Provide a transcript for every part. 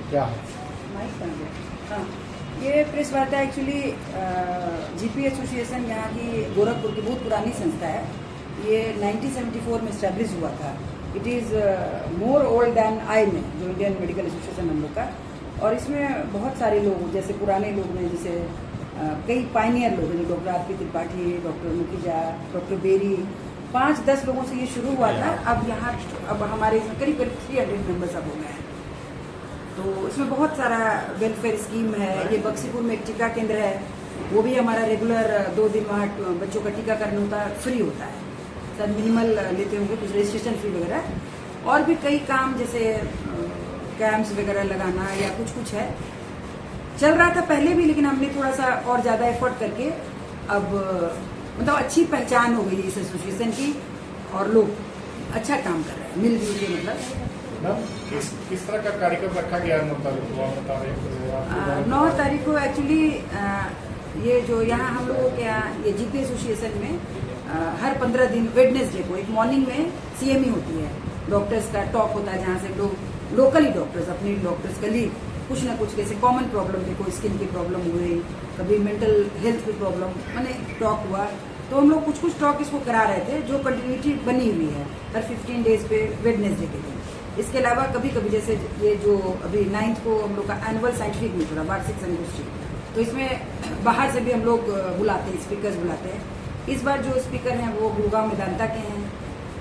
क्या है? माइक बन गया। हाँ, ये प्रेस वार्ता एक्चुअली जीपी एसोसिएशन यहाँ की गोरखपुर की बहुत पुरानी संस्था है। ये 1974 में स्टैब्लिश हुआ था। It is more old than IME, जो इंडियन मेडिकल एसोसिएशन हम लोग का। और इसमें बहुत सारे लोग, जैसे पुराने लोग हैं, जैसे कई पाइनियर लोग हैं, doctor RP Tripathi, doctor Mukhija, doctor Beri, 5-10 लोगों से ये शुरू हुआ था। अब हमारे इसमें करीब 300 मेंबर्स अब हो गए हैं। तो इसमें बहुत सारा वेलफेयर स्कीम है। ये बक्सीपुर में एक टीका केंद्र है, वो भी हमारा रेगुलर 2 दिन वहाँ बच्चों का टीकाकरण होता है, फ्री होता है। सर मिनिमल लेते होंगे कुछ रजिस्ट्रेशन फी वगैरह। और भी कई काम जैसे कैंप्स वगैरह लगाना या कुछ है, चल रहा था पहले भी, लेकिन हमने थोड़ा सा और ज़्यादा एफर्ट करके अब मतलब अच्छी पहचान हो गई इस एसोसिएशन की और लोग अच्छा काम कर रहे हैं मिलजुल के। मतलब किस तरह का कार्यक्रम रखा गया 9 तारीख को, आप बता रहे हैं? 9 तारीख को एक्चुअली ये जो यहाँ हम लोगों के यहाँ ये जीपी एसोसिएशन में हर 15 दिन वेडनेसडे को एक मॉर्निंग में CME होती है, डॉक्टर्स का टॉक होता है, जहाँ से लोग लोकली डॉक्टर्स अपने डॉक्टर्स कलीग कुछ ना कुछ, जैसे कॉमन प्रॉब्लम थी, कोई स्किन की प्रॉब्लम हुई, कभी मेंटल हेल्थ की प्रॉब्लम, मैंने टॉक हुआ, तो हम लोग कुछ टॉक इसको करा रहे थे, जो कंटिन्यूटी बनी हुई है हर 15 डेज पे वेडनेसडे के दिन। इसके अलावा कभी कभी जैसे ये जो अभी 9th को हम लोग का एनुअल साइंटिफिक मीट हो रहा, वार्षिक संगोष्ठी, तो इसमें बाहर से भी हम लोग बुलाते हैं, स्पीकर्स बुलाते हैं। इस बार जो स्पीकर हैं वो गुड़गांव मेदांता के हैं,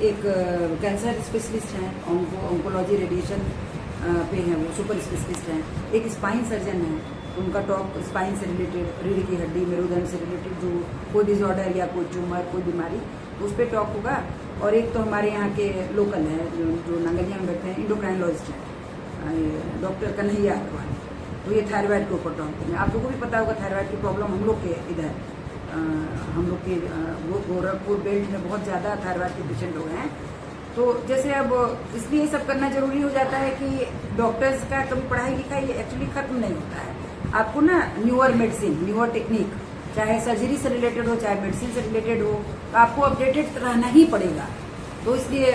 एक कैंसर स्पेशलिस्ट हैं, ऑन्कोलॉजी रेडिएशन पे हैं, वो सुपर स्पेशलिस्ट हैं, एक स्पाइन सर्जन है, उनका टॉक स्पाइन से रिलेटेड, रीढ़ की हड्डी, मेरुदंड से रिलेटेड जो कोई डिसऑर्डर या कोई ट्यूमर, कोई बीमारी, उस पर टॉक होगा। और एक तो हमारे यहाँ के लोकल हैं जो नांगलिया में बैठते हैं, इंडोक्राइनोलॉजिस्ट हैं, डॉक्टर कन्हैया अग्रवाल, तो ये थायराइड के ऊपर टॉक करेंगे। आप लोगों को भी पता होगा थायराइड की प्रॉब्लम हम लोग के इधर, हम लोग के गोरखपुर बेल्ट में बहुत ज़्यादा थायराइड के पेशेंट लोग हैं। तो जैसे अब इसलिए सब करना जरूरी हो जाता है कि डॉक्टर्स का कभी पढ़ाई लिखाई एक्चुअली खत्म नहीं होता है। आपको ना न्यूअर मेडिसिन, न्यूअर टेक्निक, चाहे सर्जरी से रिलेटेड हो, चाहे मेडिसिन से रिलेटेड हो, तो आपको अपडेटेड रहना ही पड़ेगा। तो इसलिए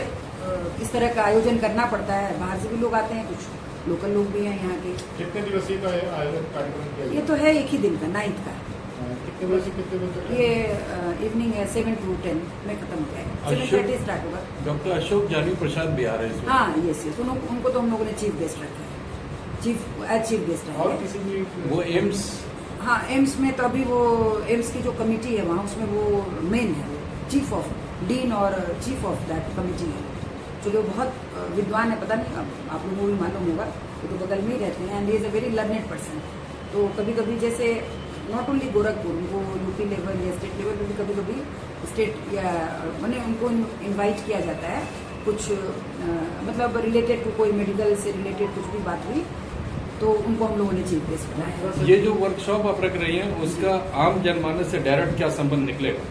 इस तरह का आयोजन करना पड़ता है। बाहर से भी लोग आते हैं, कुछ लोकल लोग भी हैं यहाँ के। कितने दिवसीय का आयोजन कार्यक्रम किया? ये तो है एक ही दिन का, 9th का। कितने बजे से कितने बजे तक? ये इवनिंग है 7 to 10 में खत्म हो जाएगा, 7:30 स्टार्ट होगा। डॉक्टर अशोक जानी प्रसाद भी आ रहे हैं? हाँ, यस, उनको तो हम लोगों ने चीफ गेस्ट रखा है, चीफ गेस्ट है। और किसी भी वो एम्स? हाँ, एम्स में तो अभी वो एम्स की जो कमेटी है वहाँ, उसमें वो मेन है, वो चीफ ऑफ डीन और चीफ ऑफ दैट कमेटी है, जो बहुत विद्वान है। पता नहीं आप लोगों को भी मालूम होगा, वो तो बगल में ही रहते हैं, and is a very learned person. तो कभी कभी जैसे नॉट ओनली गोरखपुर, उनको यूपी लेवल या स्टेट लेवल पर भी कभी कभी स्टेट या मैंने उनको इनवाइट किया जाता है, कुछ मतलब रिलेटेड टू कोई मेडिकल से रिलेटेड कुछ भी बात हुई तो उनको हम लोगों ने चीफ गेस्ट बनाया। ये जो वर्कशॉप आप रख रही हैं उसका आम जनमानस से डायरेक्ट क्या संबंध निकलेगा?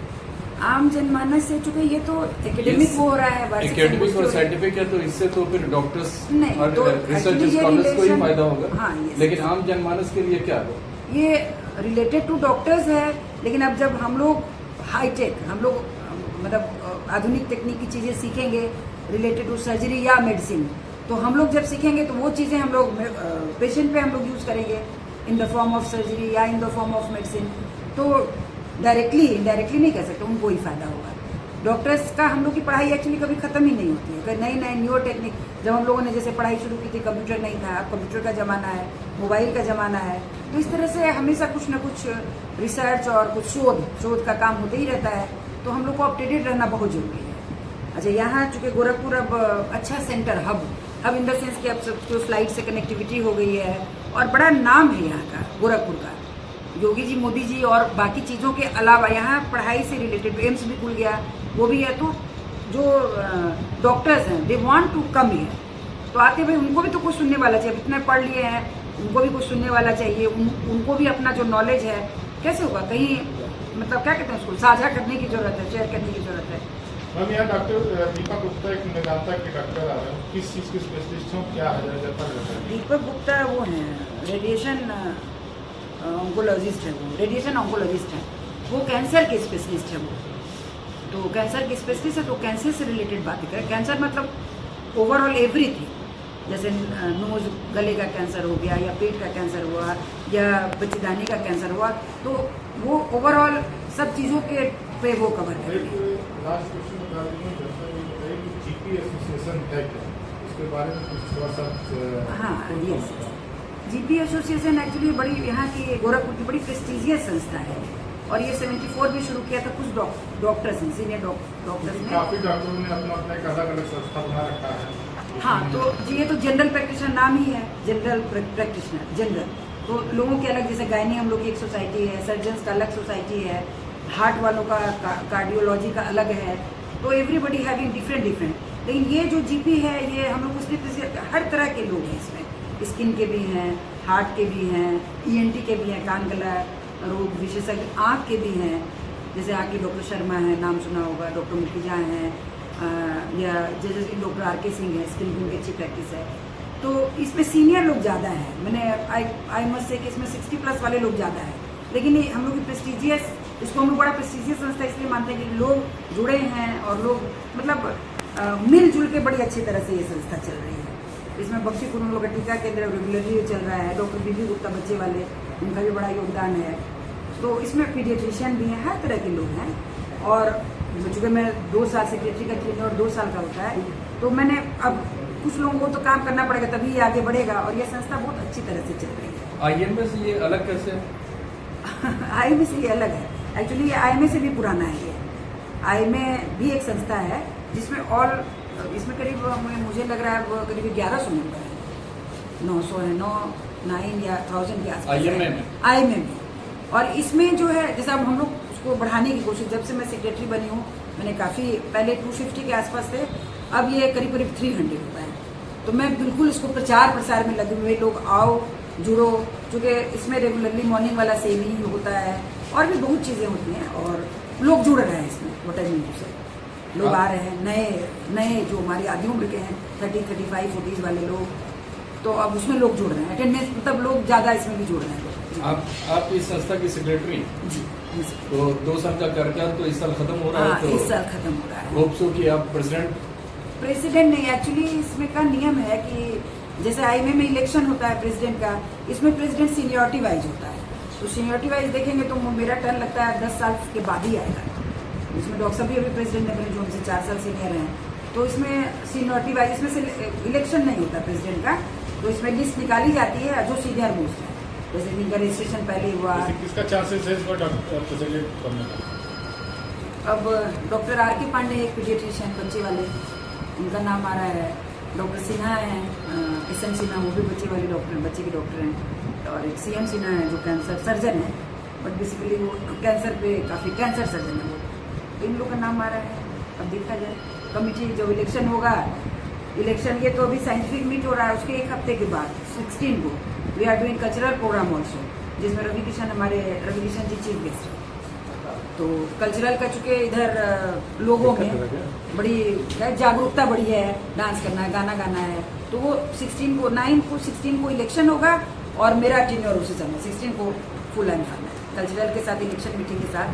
आम जनमानस से, चूंकि ये तो एकेडमिक वो हो रहा है, एकेडमिक और साइंटिफिक है, तो इससे तो फिर डॉक्टर्स नहीं, और तो रिसर्च स्कॉलर्स को ही फायदा होगा। हाँ, लेकिन आम जनमानस के लिए क्या है? ये रिलेटेड टू डॉक्टर्स है, लेकिन अब जब हम लोग हाईटेक, हम लोग मतलब आधुनिक तकनीक की चीजें सीखेंगे रिलेटेड टू सर्जरी या मेडिसिन, तो हम लोग जब सीखेंगे तो वो चीजें हम लोग पेशेंट पे हम लोग यूज करेंगे in the form of surgery या in the form of medicine. तो डायरेक्टली इनडायरेक्टली नहीं कह सकते, उनको ही फायदा होगा। डॉक्टर्स का हम लोग की पढ़ाई एक्चुअली कभी खत्म ही नहीं होती है। नई न्यू टेक्निक, जब हम लोगों ने जैसे पढ़ाई शुरू की थी, कंप्यूटर नहीं था, अब कंप्यूटर का ज़माना है, मोबाइल का ज़माना है, तो इस तरह से हमेशा कुछ ना कुछ रिसर्च और कुछ शोध का काम होते ही रहता है। तो हम लोग को अपडेटेड रहना बहुत जरूरी है। अच्छा, यहाँ चूँकि गोरखपुर अब अच्छा centre, hub in the sense कि अब सबको फ्लाइट से कनेक्टिविटी हो गई है और बड़ा नाम है यहाँ का, गोरखपुर का। योगी जी, मोदी जी और बाकी चीज़ों के अलावा यहाँ पढ़ाई से रिलेटेड एम्स भी खुल गया, वो भी है। तो जो डॉक्टर्स हैं, they want to come here, तो आते भाई उनको भी तो कुछ सुनने वाला चाहिए। इतने पढ़ लिए हैं, उनको भी कुछ सुनने वाला चाहिए। उनको भी अपना जो नॉलेज है कैसे होगा, कहीं मतलब क्या कहते हैं उसको, साझा करने की जरूरत है, शेयर करने की जरूरत है। मैम, यहाँ डॉक्टर दीपक गुप्ता एक मेदांता के डॉक्टर आ रहे हैं, किस चीज़ के स्पेशलिस्ट हैं, क्या है? दीपक गुप्ता वो हैं रेडिएशन ऑन्कोलॉजिस्ट है, वो रेडिएशन ऑन्कोलॉजिस्ट है, वो कैंसर के स्पेशलिस्ट है। वो तो कैंसर के स्पेशलिस्ट है, तो कैंसर से रिलेटेड बातें करें। कैंसर मतलब ओवरऑल एवरीथिंग, जैसे नोज गले का कैंसर हो गया या पेट का कैंसर हुआ या बच्चेदानी का कैंसर हुआ, तो वो ओवरऑल सब चीज़ों के पे वो कवर करेंगे। लास्ट क्वेश्चन बता दीजिए, बताइए कि जीपी एसोसिएशन है क्या, इसके बारे में कुछ थोड़ा सा। हाँ, यस, जीपी एसोसिएशन एक्चुअली बड़ी यहाँ की गोरखपुर की बड़ी प्रेस्टिजियस संस्था है और ये 74 भी शुरू किया था कुछ डॉक्टर्स हैं, सीनियर डॉक्टर्स ने। काफी डॉक्टरों ने अपना एक अलग अलग संस्था बना रखा है। हाँ, तो जी ये तो जनरल प्रैक्टिशनर नाम ही है, जनरल प्रैक्टिशनर जनरल। तो लोगों के अलग, जैसे गायनी हम लोग की एक सोसाइटी है, सर्जन्स का अलग सोसाइटी है, हार्ट वालों का कार्डियोलॉजी का अलग है, तो एवरीबडी हैविंग डिफरेंट। लेकिन ये जो जीपी है ये हम लोग उसमें हर तरह के लोग हैं, इसमें स्किन के भी हैं, हार्ट के भी हैं, ईएनटी के भी हैं, कान गला रोग विशेषज्ञ, आँख के भी हैं, जैसे आँख के डॉक्टर शर्मा है, नाम सुना होगा, डॉक्टर मुखिजा हैं, या जैसे डॉक्टर आर के सिंह है, स्किन की उनकी अच्छी प्रैक्टिस है। तो इसमें सीनियर लोग ज़्यादा हैं, मैंने आई मस्ट से कि इसमें 60+ वाले लोग ज़्यादा हैं। लेकिन ये हम लोग की प्रेस्टिजियस, इसको हम लोग बड़ा प्रेस्टिजियस संस्था इसलिए मानते हैं कि लोग जुड़े हैं और लोग मतलब मिलजुल के बड़ी अच्छी तरह से ये संस्था चल रही है। इसमें बख्शी कुन लोग का टीका केंद्र रेगुलरली चल रहा है, डॉक्टर बीबी गुप्ता बच्चे वाले, उनका भी बड़ा योगदान है। तो इसमें पीडियाट्रिशियन भी हैं, हर तरह के लोग हैं। और चूँकि मैं 2 साल सेक्रेटरी का ट्रेनिंग और 2 साल का होता है, तो मैंने अब कुछ लोगों को तो काम करना पड़ेगा तभी ये आगे बढ़ेगा और ये संस्था बहुत अच्छी तरह से चल रही है। आईएमए से ये अलग कैसे है? आईएमए से ये अलग है, एक्चुअली ये आईएमए से भी पुराना है। ये आईएमए भी एक संस्था है जिसमें इसमें करीब मुझे लग रहा है करीब 1100 मेंबर है, 900 है, 9 या 1000 के आसपास आईएमए में। और इसमें जो है जैसे अब हम लोग उसको बढ़ाने की कोशिश, जब से मैं सेक्रेटरी बनी हूँ, मैंने काफ़ी पहले 250 के आसपास थे, अब ये करीब 300 होता है। तो मैं बिल्कुल इसको प्रचार प्रसार में लगे हुए, लोग आओ जुड़ो, क्योंकि इसमें रेगुलरली मॉर्निंग वाला सेम ही होता है और भी बहुत चीज़ें होती हैं और लोग जुड़ रहे हैं इसमें। वोटाइमेंट से लोग आ रहे हैं, नए जो हमारी आधी उम्र के हैं, 30, 35, 40 वाले लोग, तो अब उसमें लोग जुड़ रहे हैं। अटेंडेंस मतलब लोग ज़्यादा इसमें भी जुड़ रहे हैं। आप इस संस्था की सेक्रेटरी हैं? जी। तो 2 साल का कार्यकाल तो इस साल खत्म हो रहा है। तो इस साल खत्म हो रहा है। होप सो कि आप प्रेसिडेंट नहीं, एक्चुअली इसमें का नियम है कि जैसे आईएमए में इलेक्शन होता है प्रेसिडेंट का, इसमें प्रेसिडेंट सीनियरिटी वाइज होता है। तो सीनियरिटी वाइज देखेंगे तो मेरा टर्न लगता है 10 साल के बाद ही आएगा। इसमें डॉक्टर साहब भी अभी प्रेसिडेंट है, जो हमसे 4 साल सीनियर हैं। तो इसमें सीनियरिटी वाइज इसमें से इलेक्शन नहीं होता प्रेसिडेंट का, तो इसमें लिस्ट निकाली जाती है जो सीनियर मोस्ट है, जैसे जिनका रजिस्ट्रेशन पहले हुआ। किसका चांसेस है इसको प्रेसिडेंट बनने का? अब डॉक्टर आर के पांडे एक पीडियाट्रिशियन बच्चे वाले, उनका नाम आ रहा है। डॉक्टर सिन्हा हैं, SM सिन्हा, वो भी बच्चे वाले डॉक्टर, बच्चे के डॉक्टर हैं। और एक CM सिन्हा है जो कैंसर सर्जन है, बट बेसिकली वो कैंसर पे काफ़ी कैंसर सर्जन है वो। तो इन लोग का नाम आ रहा है, अब देखा जाए। कमिटी जब इलेक्शन होगा, इलेक्शन ये तो अभी साइंटिफिक मीट हो रहा है, उसके 1 हफ्ते के बाद 16 को we are doing cultural program also, जिसमें रवि किशन जी चीफ गेस्ट है। तो कल्चरल का चूँकि इधर लोगों में बड़ी जागरूकता बढ़ी है, डांस करना है, गाना गाना है, तो वो 16 को इलेक्शन होगा और मेरा टेन्योर उसी समय 16 को फुल एंड फाइनल है। कल्चरल के साथ इलेक्शन मीटिंग के साथ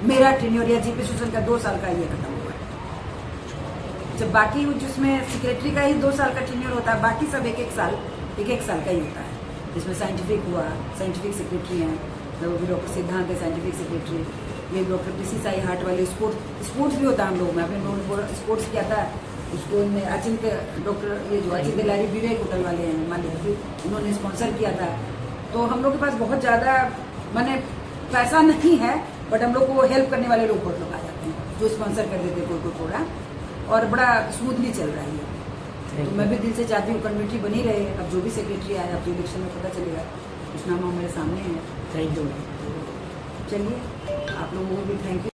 मेरा टेन्योर या जीपी एसोसिएशन का 2 साल का ये खत्म होगा। जब बाकी जिसमें सेक्रेटरी का ही 2 साल का टेन्योर होता है, बाकी सब एक एक साल का ही होता है। जिसमें साइंटिफिक हुआ, साइंटिफिक सेक्रेटरी हैं, डॉक्टर सिद्धांत है साइंटिफिक सेक्रेटरी, ये डॉक्टर PC साई हार्ट वाले, स्पोर्ट्स भी होता है हम लोग में। आपने स्पोर्ट्स किया था, उसको अचिंत्य डॉक्टर ये जो अचिंत्य लारी विवेक होटल वाले हैं मालिक, उन्होंने स्पॉन्सर किया था। तो हम लोग के पास बहुत ज़्यादा माने पैसा नहीं है, बट हम लोग को हेल्प करने वाले लोग बहुत लोग आ जाते हैं जो स्पॉन्सर कर देते कोई प्रोग्राम, और बड़ा स्मूथली चल रहा है। तो मैं भी दिल से चाहती हूँ कमेटी बनी रहे। अब जो भी सेक्रेटरी आए, अब तो इलेक्शन में पता चलेगा, कुछ नाम मेरे सामने है। Thank you. चलिए, आप लोगों को भी थैंक यू।